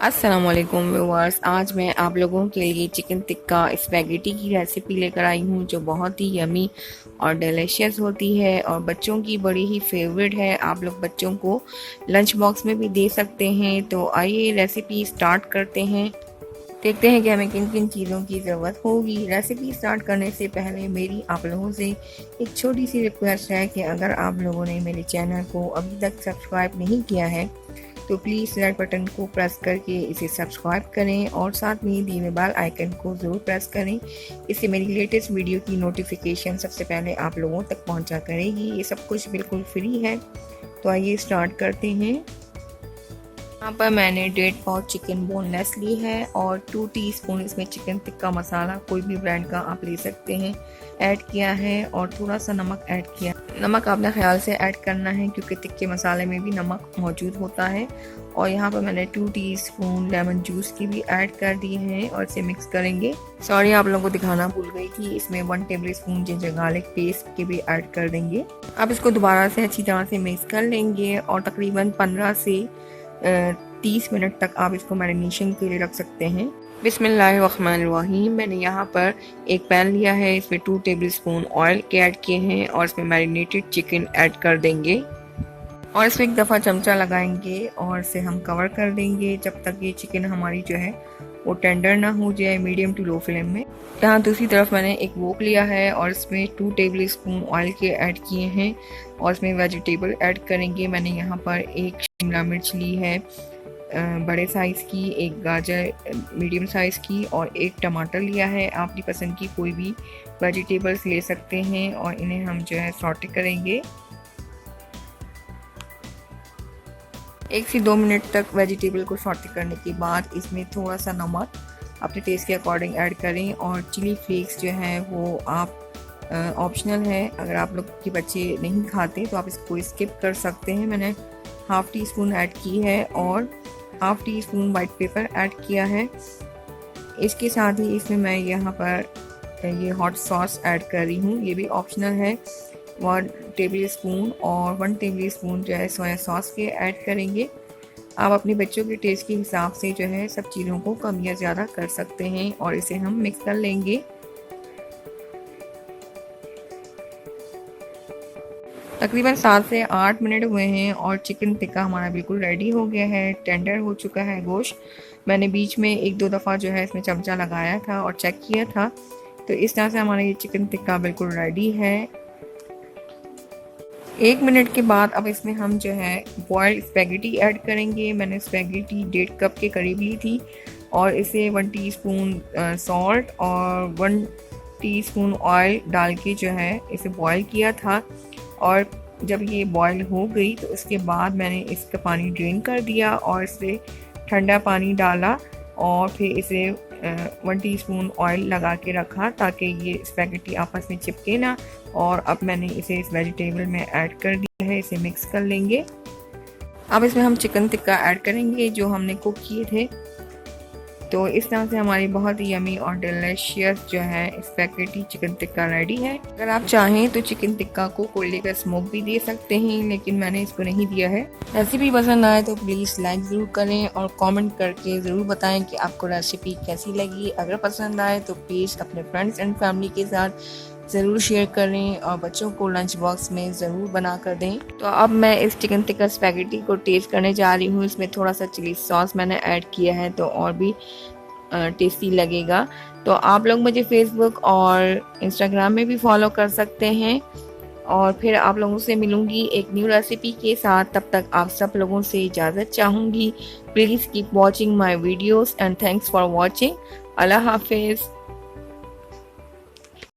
अस्सलाम वालेकुम व्यूअर्स। आज मैं आप लोगों के लिए चिकन टिक्का स्पैगेटी की रेसिपी लेकर आई हूँ जो बहुत ही यमी और डिलीशियस होती है और बच्चों की बड़ी ही फेवरेट है। आप लोग बच्चों को लंच बॉक्स में भी दे सकते हैं। तो आइए रेसिपी स्टार्ट करते हैं। देखते हैं कि हमें किन किन चीज़ों की ज़रूरत होगी। रेसिपी स्टार्ट करने से पहले मेरी आप लोगों से एक छोटी सी रिक्वेस्ट है कि अगर आप लोगों ने मेरे चैनल को अभी तक सब्सक्राइब नहीं किया है तो प्लीज़ रेड बटन को प्रेस करके इसे सब्सक्राइब करें और साथ में दिए हुए बेल आइकन को ज़रूर प्रेस करें। इससे मेरी लेटेस्ट वीडियो की नोटिफिकेशन सबसे पहले आप लोगों तक पहुंचा करेगी। ये सब कुछ बिल्कुल फ्री है। तो आइए स्टार्ट करते हैं। यहाँ पर मैंने 1.5 पाव चिकन बोनलेस ली है और 2 टीस्पून इसमें चिकन टिक्का मसाला कोई भी ब्रांड का आप ले सकते हैं ऐड किया है और थोड़ा सा नमक ऐड किया। नमक अपने ख्याल से ऐड करना है क्योंकि टिक्के मसाले में भी नमक मौजूद होता है। और यहाँ पर मैंने 2 टीस्पून लेमन जूस की भी ऐड कर दी है और इसे मिक्स करेंगे। सॉरी आप लोगों को दिखाना भूल गई थी, इसमें 1 table spoon ginger garlic paste के भी ऐड कर देंगे। अब इसको दोबारा से अच्छी तरह से मिक्स कर लेंगे और तकरीबन 15 से 30 मिनट तक आप इसको मैरिनेशन के लिए रख सकते हैं। बिस्मिल्लाहिर्रहमानिर्रहीम। मैंने यहाँ पर एक पैन लिया है, इसमें 2 टेबल स्पून ऑयल के ऐड किए हैं और इसमें मैरिनेटेड चिकन ऐड कर देंगे और इसमें एक दफ़ा चमचा लगाएंगे और इसे हम कवर कर देंगे जब तक ये चिकन हमारी जो है वो टेंडर ना हो जाए, मीडियम टू लो फ्लेम में। यहाँ दूसरी तरफ मैंने एक वोक लिया है और इसमें 2 टेबल स्पून ऑयल के ऐड किए हैं और इसमें वेजिटेबल ऐड करेंगे। मैंने यहाँ पर एक शिमला मिर्च ली है बड़े साइज़ की, एक गाजर मीडियम साइज़ की और एक टमाटर लिया है। आप अपनी पसंद की कोई भी वेजिटेबल्स ले सकते हैं और इन्हें हम जो है सॉटे करेंगे। 1 से 2 मिनट तक वेजिटेबल को सॉटे करने के बाद इसमें थोड़ा सा नमक अपने टेस्ट के अकॉर्डिंग ऐड करें और चिली फ्लेक्स जो है वो आप ऑप्शनल है। अगर आप लोग के बच्चे नहीं खाते तो आप इसको स्किप कर सकते हैं। मैंने हाफ़ टी स्पून ऐड की है और half tea spoon white paper add किया है। इसके साथ ही इसमें मैं यहाँ पर ये हॉट सॉस ऐड कर रही हूँ, ये भी ऑप्शनल है। 1 टेबल स्पून और 1 टेबल स्पून जो है सोया सॉस के ऐड करेंगे। आप अपने बच्चों के टेस्ट के हिसाब से जो है सब चीज़ों को कम या ज़्यादा कर सकते हैं और इसे हम मिक्स कर लेंगे। तकरीबन 7 से 8 मिनट हुए हैं और चिकन टिक्का हमारा बिल्कुल रेडी हो गया है, टेंडर हो चुका है गोश्त। मैंने बीच में 1-2 दफ़ा जो है इसमें चमचा लगाया था और चेक किया था। तो इस तरह से हमारा ये चिकन टिक्का बिल्कुल रेडी है। 1 मिनट के बाद अब इसमें हम जो है बॉयल्ड स्पैगेटी ऐड करेंगे। मैंने स्पैगेटी 1.5 कप के करीब ली थी और इसे 1 टीस्पून सॉल्ट और 1 टीस्पून ऑयल डाल के जो है इसे बॉयल किया था और जब ये बॉयल हो गई तो उसके बाद मैंने इसका पानी ड्रेन कर दिया और इसे ठंडा पानी डाला और फिर इसे 1 टीस्पून ऑयल लगा के रखा ताकि ये स्पैगेटी आपस में चिपके ना। और अब मैंने इसे इस वेजिटेबल में ऐड कर दिया है, इसे मिक्स कर लेंगे। अब इसमें हम चिकन टिक्का ऐड करेंगे जो हमने कुक किए थे। तो इस तरह से हमारी बहुत ही यमी और डिलीशियस जो है स्पैगेटी चिकन टिक्का रेडी है। अगर आप चाहें तो चिकन टिक्का को कोयले का स्मोक भी दे सकते हैं, लेकिन मैंने इसको नहीं दिया है। रेसिपी पसंद आए तो प्लीज़ लाइक ज़रूर करें और कमेंट करके ज़रूर बताएं कि आपको रेसिपी कैसी लगी। अगर पसंद आए तो प्लीज़ अपने फ्रेंड्स एंड फैमिली के साथ ज़रूर शेयर करें और बच्चों को लंच बॉक्स में ज़रूर बना कर दें। तो अब मैं इस चिकन टिक्का स्पैगेटी को टेस्ट करने जा रही हूँ। इसमें थोड़ा सा चिली सॉस मैंने ऐड किया है तो और भी टेस्टी लगेगा। तो आप लोग मुझे फेसबुक और इंस्टाग्राम में भी फॉलो कर सकते हैं और फिर आप लोगों से मिलूँगी एक न्यू रेसिपी के साथ। तब तक आप सब लोगों से इजाज़त चाहूँगी। Please keep watching my videos and thanks for watching. अल्लाह हाफिज़।